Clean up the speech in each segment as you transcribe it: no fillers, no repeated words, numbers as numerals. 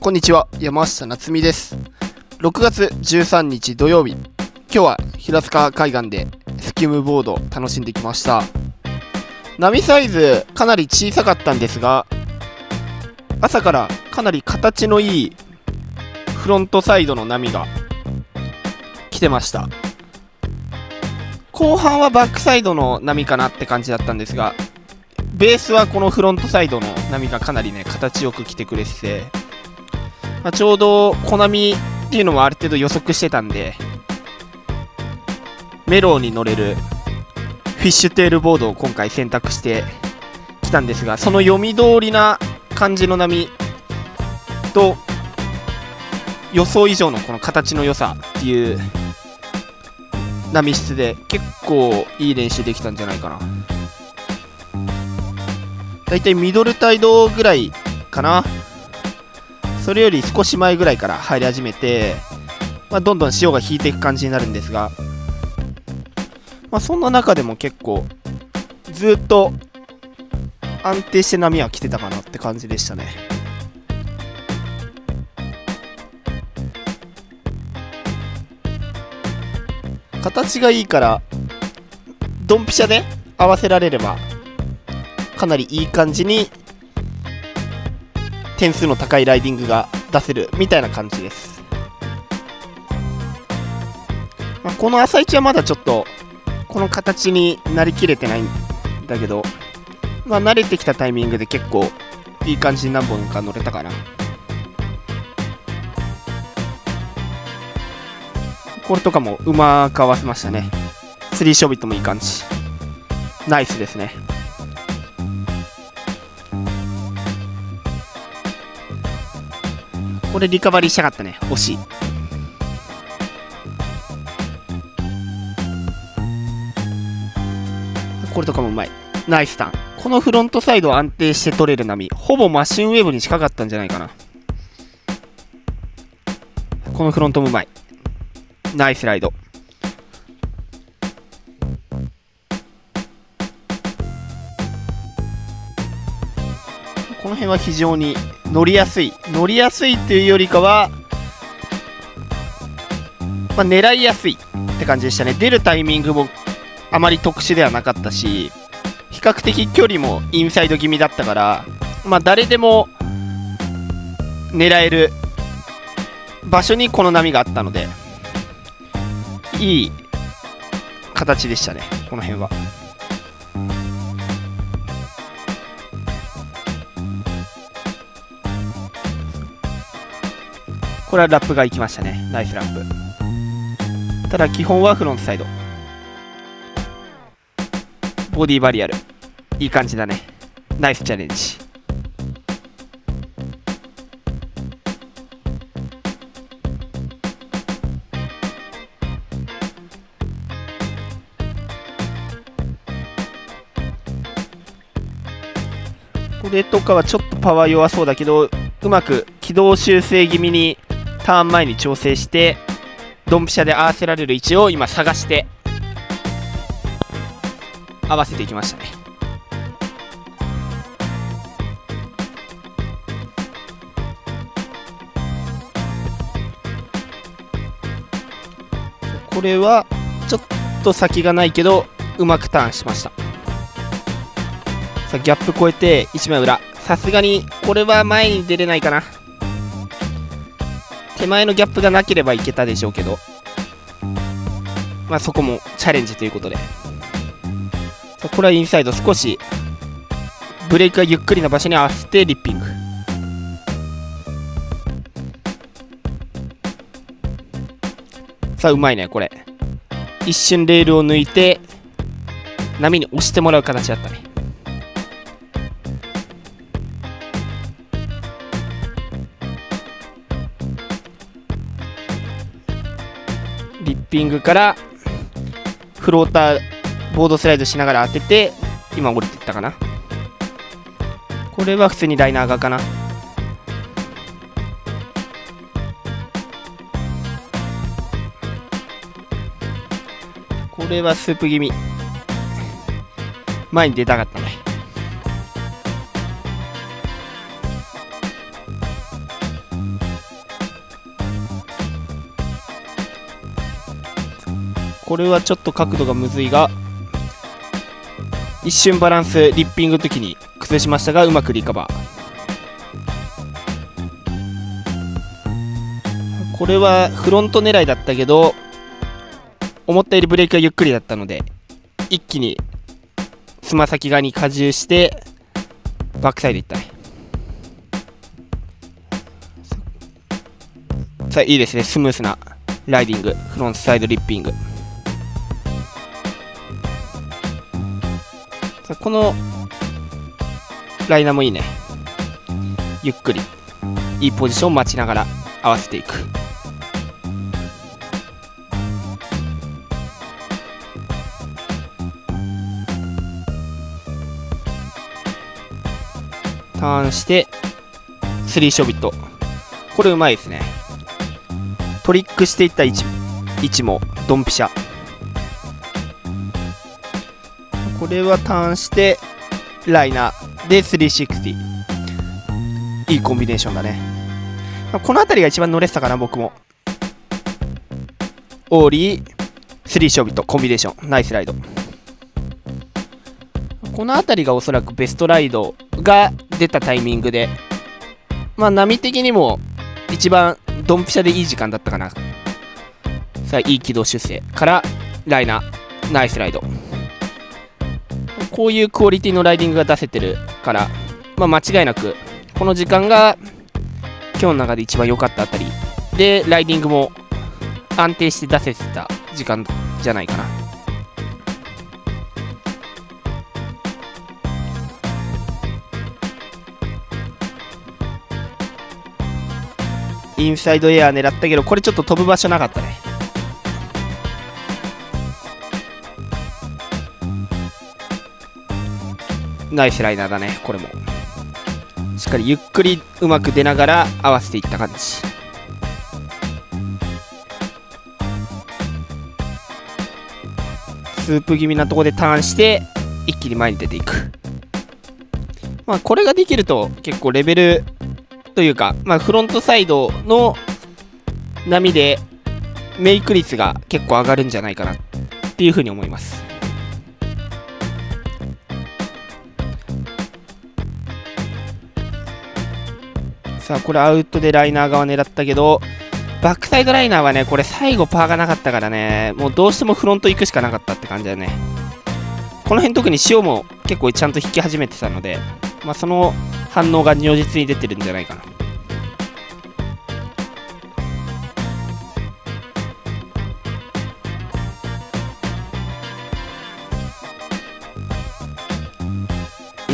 こんにちは、山下夏美です。6月13日土曜日、今日は平塚海岸でスキムボードを楽しんできました。波サイズかなり小さかったんですが、朝からかなり形のいいフロントサイドの波が来てました。後半はバックサイドの波かなって感じだったんですが、ベースはこのフロントサイドの波がかなりね、形よく来てくれてて、ちょうど小波っていうのもある程度予測してたんで、メロウに乗れるフィッシュテールボードを今回選択してきたんですが、その読み通りな感じの波と予想以上のこの形の良さっていう波質で結構いい練習できたんじゃないかな。だいたいミドルタイドぐらいかな。それより少し前ぐらいから入り始めて、どんどん潮が引いていく感じになるんですが、そんな中でも結構ずっと安定して波は来てたかなって感じでしたね。形がいいからドンピシャで合わせられればかなりいい感じに点数の高いライディングが出せるみたいな感じです。この朝一はまだちょっとこの形になりきれてないんだけど、慣れてきたタイミングで結構いい感じに何本か乗れたかな。これとかもうまく合わせましたね。スリーショビットもいい感じ、ナイスですね。これリカバリーしたかったね、惜しい。これとかもうまい、ナイスターン。このフロントサイドを安定して取れる波、ほぼマシンウェーブに近かったんじゃないかな。このフロントもうまい、ナイスライド。この辺は非常に乗りやすいっていうよりかは、狙いやすいって感じでしたね。出るタイミングもあまり特殊ではなかったし、比較的距離もインサイド気味だったから、誰でも狙える場所にこの波があったので、いい形でしたね、この辺は。これはラップがいきましたね、ナイスラップ。ただ基本はフロントサイド、ボディバリアルいい感じだね、ナイスチャレンジ。これとかはちょっとパワー弱そうだけど、うまく軌道修正気味にターン前に調整してドンピシャで合わせられる位置を今探して合わせていきましたね。これはちょっと先がないけどうまくターンしました。さあギャップ越えて1枚裏、さすがにこれは前に出れないかな。手前のギャップがなければいけたでしょうけど、そこもチャレンジということで、これはインサイド少しブレークがゆっくりな場所に合わせてリッピング。さあうまいね、これ一瞬レールを抜いて波に押してもらう形だったね。リッピングからフローターボードスライドしながら当てて今降りていったかな。これは普通にライナー側かな。これはスープ気味、前に出たかったね。これはちょっと角度がむずいが、一瞬バランスリッピングの時に崩しましたがうまくリカバー。これはフロント狙いだったけど思ったよりブレーキがゆっくりだったので一気につま先側に荷重してバックサイドいったね。さあいいですね、スムースなライディング、フロントサイドリッピング。さあこのライナーもいいね。ゆっくりいいポジションを待ちながら合わせていく。ターンして3ショビット、これうまいですね。トリックしていった位置もドンピシャ。これはターンしてライナーで360、いいコンビネーションだね。この辺りが一番乗れてたかな僕も。オーリー3ショビットコンビネーション、ナイスライド。この辺りがおそらくベストライドが出たタイミングで、まあ波的にも一番ドンピシャでいい時間だったかな。さあいい軌道修正からライナー、ナイスライド。こういうクオリティのライディングが出せてるから、まあ、間違いなくこの時間が今日の中で一番良かったあたりで、ライディングも安定して出せてた時間じゃないかな。インサイドエアー狙ったけどこれちょっと飛ぶ場所なかったね。ナイスライナーだね。これもしっかりゆっくりうまく出ながら合わせていった感じ。スープ気味なところでターンして一気に前に出ていく。まあこれができると結構レベルというか、まあ、フロントサイドの波でメイク率が結構上がるんじゃないかなっていうふうに思います。さあこれアウトでライナー側狙ったけどバックサイドライナーはねこれ最後パーがなかったからね、もうどうしてもフロント行くしかなかったって感じだよね。この辺特に塩も結構ちゃんと引き始めてたので、まあ、その反応が如実に出てるんじゃないかな。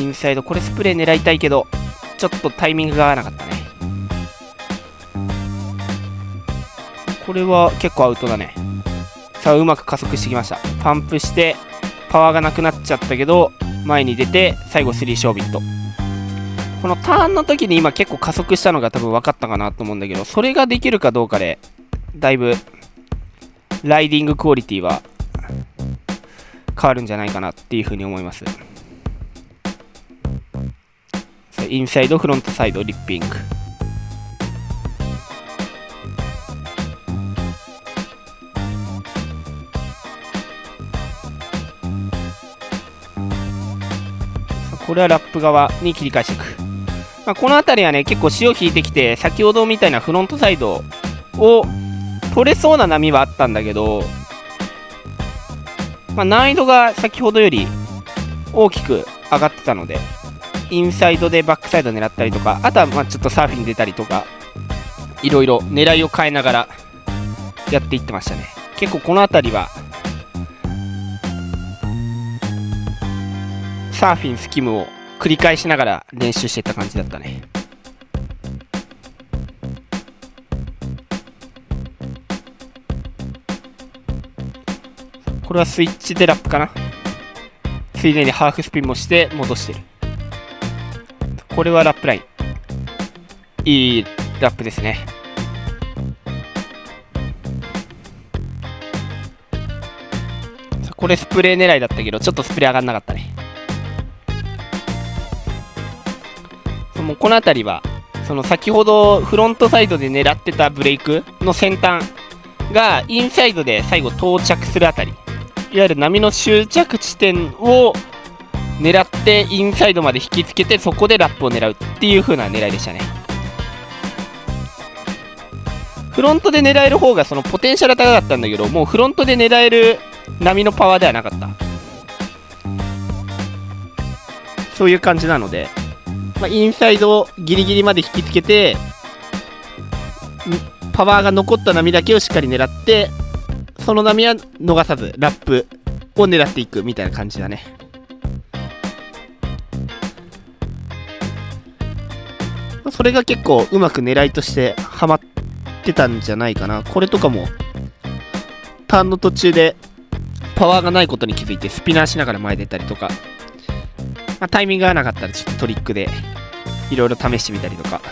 インサイドこれスプレー狙いたいけどちょっとタイミングが合わなかったね。これは結構アウトだね。さあうまく加速してきました。パンプしてパワーがなくなっちゃったけど前に出て最後3ショービット。このターンの時に今結構加速したのが多分分かったかなと思うんだけど、それができるかどうかでだいぶライディングクオリティは変わるんじゃないかなっていうふうに思います。インサイドフロントサイドリッピング。これはラップ側に切り返していく。まあ、この辺りはね結構潮引いてきて先ほどみたいなフロントサイドを取れそうな波はあったんだけど、まあ、難易度が先ほどより大きく上がってたのでインサイドでバックサイド狙ったりとか、あとはまあちょっとサーフィン出たりとかいろいろ狙いを変えながらやっていってましたね。結構この辺りはサーフィンスキムを繰り返しながら練習していった感じだったね。これはスイッチでラップかな。ついでにハーフスピンもして戻してる。これはラップラインいいラップですね。これスプレー狙いだったけどちょっとスプレー上がんなかったね。もうこの辺りはその先ほどフロントサイドで狙ってたブレイクの先端がインサイドで最後到着するあたり、いわゆる波の終着地点を狙ってインサイドまで引きつけて、そこでラップを狙うっていう風な狙いでしたね。フロントで狙える方がそのポテンシャル高かったんだけど、もうフロントで狙える波のパワーではなかった、そういう感じなので、インサイドギリギリまで引きつけて、パワーが残った波だけをしっかり狙って、その波は逃さずラップを狙っていくみたいな感じだね。それが結構うまく狙いとしてハマってたんじゃないかな。これとかもターンの途中でパワーがないことに気づいてスピナーしながら前出たりとか、タイミングがなかったらちょっとトリックでいろいろ試してみたりとか、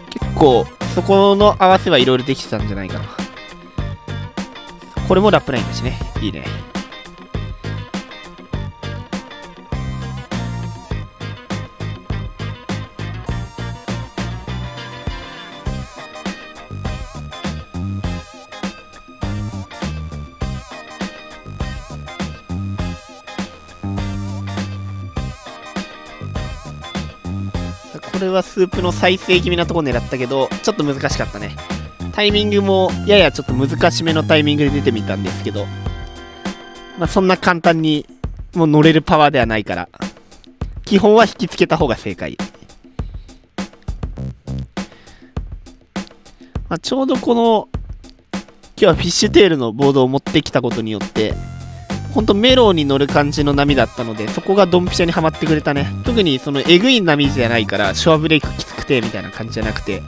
結構そこの合わせはいろいろできてたんじゃないかな。これもラップラインだしね、いいね。これはスープの再生気味なところ狙ったけど、ちょっと難しかったね。タイミングもややちょっと難しめのタイミングで出てみたんですけど、そんな簡単にもう乗れるパワーではないから、基本は引きつけた方が正解。ちょうどこの今日はフィッシュテールのボードを持ってきたことによって、ほんとメロウに乗る感じの波だったので、そこがドンピシャにはまってくれたね。特にそのエグい波じゃないから、ショアブレイクきつくてみたいな感じじゃなくて、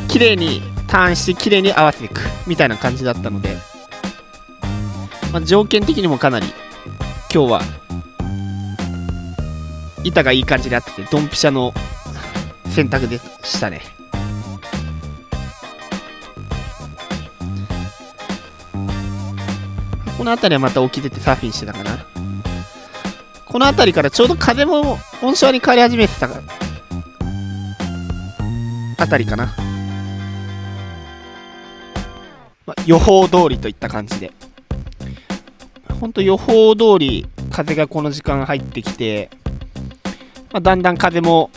綺麗にターンして綺麗に合わせていくみたいな感じだったので、条件的にもかなり今日は板がいい感じであってて、ドンピシャの選択でしたね。この辺りはまた沖出てサーフィンしてたかな。この辺りからちょうど風も温床に変わり始めてたあたりかな。予報通りといった感じで、ほんと予報通り風がこの時間入ってきて、だんだん風も、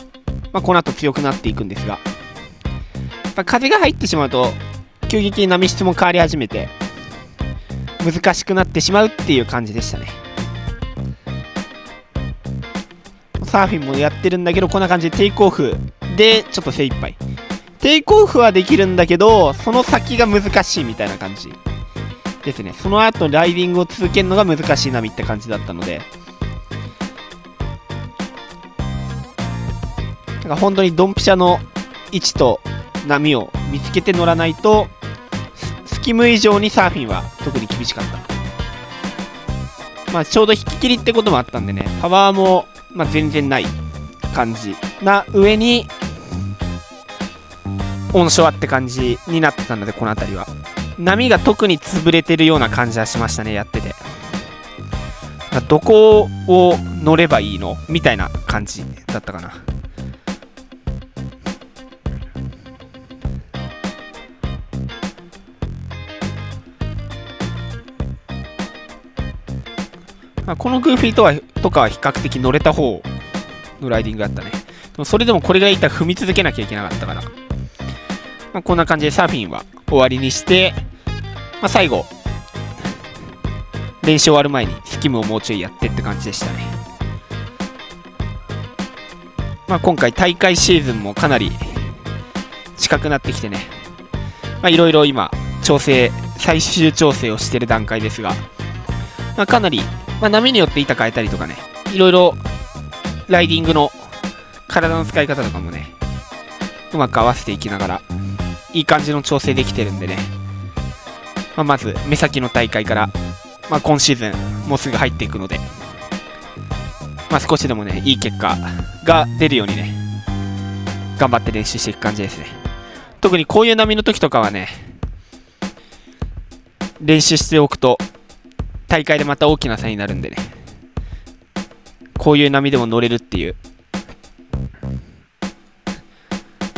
この後強くなっていくんですが、風が入ってしまうと急激に波質も変わり始めて難しくなってしまうっていう感じでしたね。サーフィンもやってるんだけど、こんな感じでテイクオフでちょっと精一杯。テイクオフはできるんだけど、その先が難しいみたいな感じですね。その後ライディングを続けるのが難しい波って感じだったので、だから本当にドンピシャの位置と波を見つけて乗らないと、スキム以上にサーフィンは特に厳しかった。ちょうど引き切りってこともあったんでね、パワーも全然ない感じな上にオンショアって感じになってたので、この辺りは波が特に潰れてるような感じはしましたね、やってて。どこを乗ればいいのみたいな感じだったかな。このグーフィーとかは比較的乗れた方のライディングだったね。でもそれでもこれぐらいいったら踏み続けなきゃいけなかったから、こんな感じでサーフィンは終わりにして、最後練習終わる前にスキムをもうちょいやってって感じでしたね。今回大会シーズンもかなり近くなってきてね、いろいろ今最終調整をしてる段階ですが、かなり波によって板変えたりとかね、いろいろライディングの体の使い方とかもね、うまく合わせていきながらいい感じの調整できてるんでね、まず目先の大会から、今シーズンもうすぐ入っていくので、少しでもねいい結果が出るようにね頑張って練習していく感じですね。特にこういう波の時とかはね、練習しておくと大会でまた大きな差になるんでね、こういう波でも乗れるっていう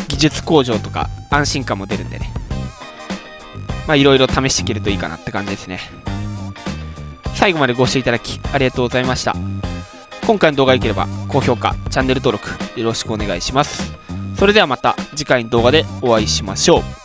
技術向上とか安心感も出るんでね、いろいろ試していけるといいかなって感じですね。最後までご視聴いただきありがとうございました。今回の動画が良ければ高評価、チャンネル登録よろしくお願いします。それではまた次回の動画でお会いしましょう。